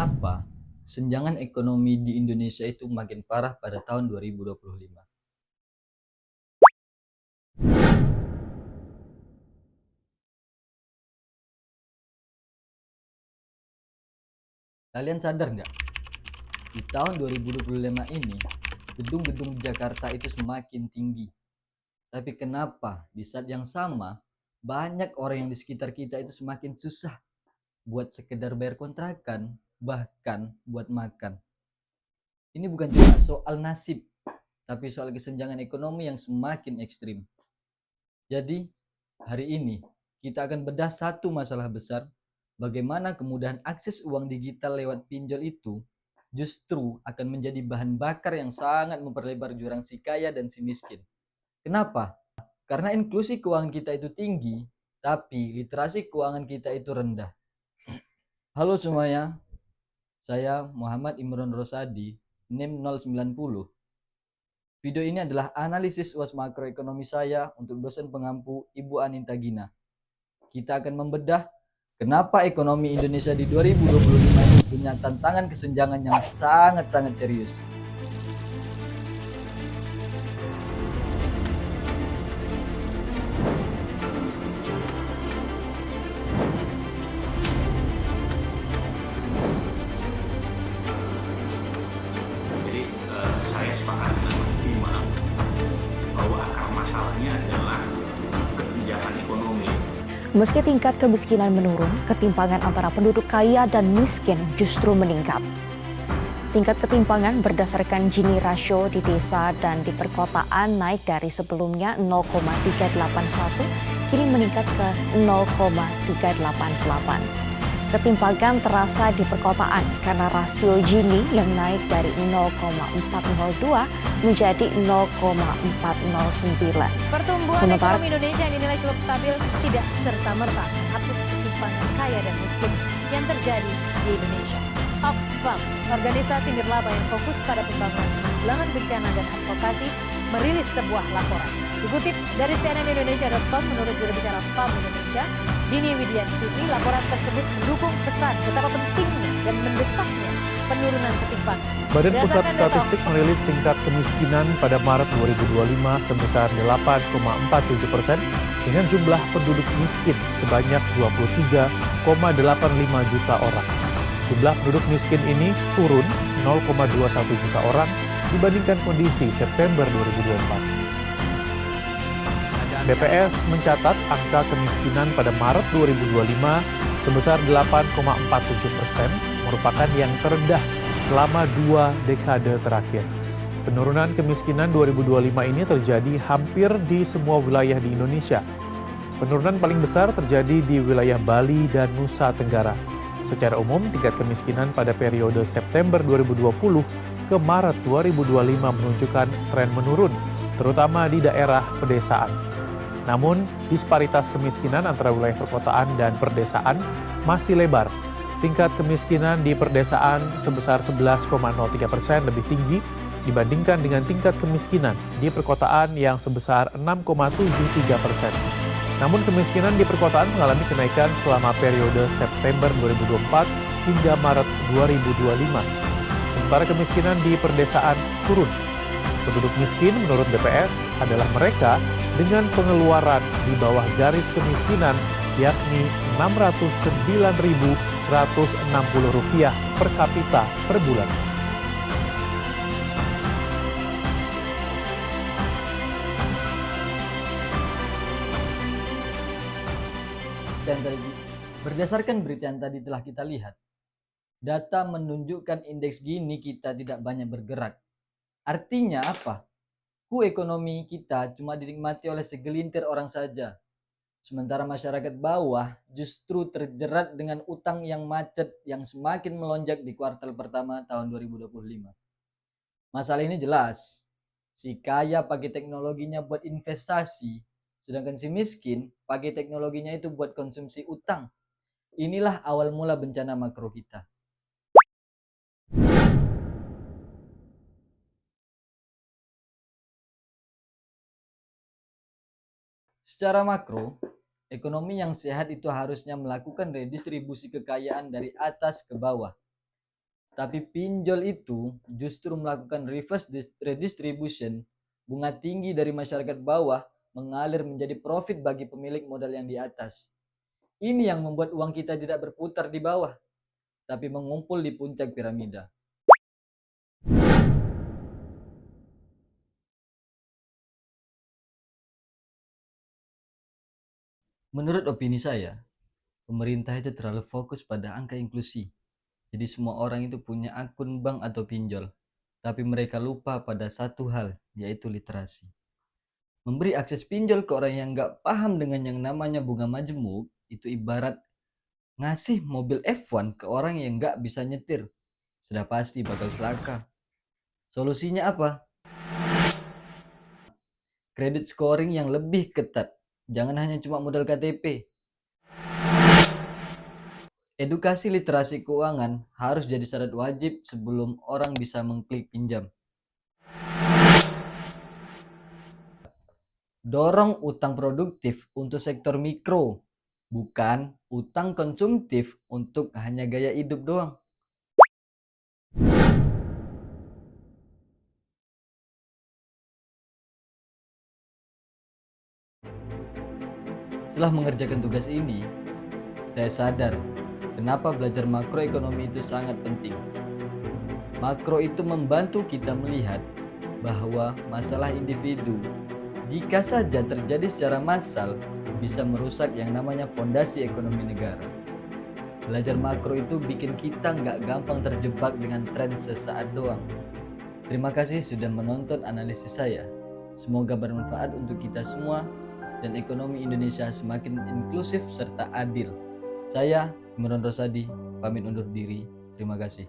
kenapa kesenjangan ekonomi di Indonesia itu makin parah pada tahun 2025. Kalian sadar nggak? Di tahun 2025 ini, gedung-gedung di Jakarta itu semakin tinggi. Tapi kenapa di saat yang sama, banyak orang yang di sekitar kita itu semakin susah buat sekedar bayar kontrakan, bahkan buat makan. Ini bukan cuma soal nasib, tapi soal kesenjangan ekonomi yang semakin ekstrim. Jadi, hari ini kita akan bedah satu masalah besar, bagaimana kemudahan akses uang digital lewat pinjol itu justru akan menjadi bahan bakar yang sangat memperlebar jurang si kaya dan si miskin. Kenapa? Karena inklusi keuangan kita itu tinggi, tapi literasi keuangan kita itu rendah. Halo semuanya, saya Muhammad Imron Rosadi, NIM 090. Video ini adalah analisis UAS makroekonomi saya untuk dosen pengampu Ibu Aninta Gina. Kita akan membedah kenapa ekonomi Indonesia di 2025 ini punya tantangan kesenjangan yang sangat-sangat serius. Jadi saya sepakat dengan Mas Bima bahwa akar masalahnya adalah kesenjangan ekonomi. Meski tingkat kemiskinan menurun, ketimpangan antara penduduk kaya dan miskin justru meningkat. Tingkat ketimpangan berdasarkan Gini rasio di desa dan di perkotaan naik dari sebelumnya 0,381 kini meningkat ke 0,388. Ketimpangan terasa di perkotaan karena rasio Gini yang naik dari 0,402 menjadi 0,409. Pertumbuhan Sementara ekonomi Indonesia yang dinilai cukup stabil tidak serta-merta menghapus ketimpangan kaya dan miskin yang terjadi di Indonesia. Oxfam, organisasi nirlaba yang fokus pada pembangunan penanggulangan bencana dan advokasi, merilis sebuah laporan. Dikutip dari cnnindonesia.com, menurut juru bicara Oxfam Indonesia, Dini Widya Stuti, laporan tersebut mendukung pesan betapa pentingnya dan mendesaknya penurunan ketimpangan. Badan Pusat Berdasarkan data Statistik Oxfam, merilis tingkat kemiskinan pada Maret 2025 sebesar 8,47% dengan jumlah penduduk miskin sebanyak 23,85 juta orang. Jumlah penduduk miskin ini turun 0,21 juta orang dibandingkan kondisi September 2024. BPS mencatat angka kemiskinan pada Maret 2025 sebesar 8,47%, merupakan yang terendah selama 2 dekade terakhir. Penurunan kemiskinan 2025 ini terjadi hampir di semua wilayah di Indonesia. Penurunan paling besar terjadi di wilayah Bali dan Nusa Tenggara. Secara umum, tingkat kemiskinan pada periode September 2020 ke Maret 2025 menunjukkan tren menurun, terutama di daerah pedesaan. Namun, disparitas kemiskinan antara wilayah perkotaan dan perdesaan masih lebar. Tingkat kemiskinan di perdesaan sebesar 11,03% lebih tinggi dibandingkan dengan tingkat kemiskinan di perkotaan yang sebesar 6,73%. Namun kemiskinan di perkotaan mengalami kenaikan selama periode September 2024 hingga Maret 2025. Sementara kemiskinan di perdesaan turun. Penduduk miskin menurut BPS adalah mereka dengan pengeluaran di bawah garis kemiskinan, yakni Rp609.160 per kapita per bulan. Dan tadi, berdasarkan berita yang tadi telah kita lihat, data menunjukkan indeks Gini kita tidak banyak bergerak. Artinya apa? Ekonomi kita cuma dinikmati oleh segelintir orang saja. Sementara masyarakat bawah justru terjerat dengan utang yang macet yang semakin melonjak di kuartal pertama tahun 2025. Masalah ini jelas. Si kaya pakai teknologinya buat investasi, sedangkan si miskin pakai teknologinya itu buat konsumsi utang. Inilah awal mula bencana makro kita. Secara makro, ekonomi yang sehat itu harusnya melakukan redistribusi kekayaan dari atas ke bawah. Tapi pinjol itu justru melakukan reverse redistribution, bunga tinggi dari masyarakat bawah mengalir menjadi profit bagi pemilik modal yang di atas. Ini yang membuat uang kita tidak berputar di bawah, tapi mengumpul di puncak piramida. Menurut opini saya, pemerintah itu terlalu fokus pada angka inklusi. Jadi semua orang itu punya akun bank atau pinjol, tapi mereka lupa pada satu hal, yaitu literasi. Memberi akses pinjol ke orang yang nggak paham dengan yang namanya bunga majemuk, itu ibarat ngasih mobil F1 ke orang yang nggak bisa nyetir. Sudah pasti bakal celaka. Solusinya apa? Kredit scoring yang lebih ketat. Jangan hanya cuma modal KTP. Edukasi literasi keuangan harus jadi syarat wajib sebelum orang bisa mengklik pinjam. Dorong utang produktif untuk sektor mikro, bukan utang konsumtif untuk hanya gaya hidup doang. Setelah mengerjakan tugas ini, saya sadar kenapa belajar makroekonomi itu sangat penting. Makro itu membantu kita melihat bahwa masalah individu, jika saja terjadi secara massal, bisa merusak yang namanya fondasi ekonomi negara. Belajar makro itu bikin kita nggak gampang terjebak dengan tren sesaat doang. Terima kasih sudah menonton analisis saya. Semoga bermanfaat untuk kita semua dan ekonomi Indonesia semakin inklusif serta adil. Saya, Imron Rosadi, pamit undur diri. Terima kasih.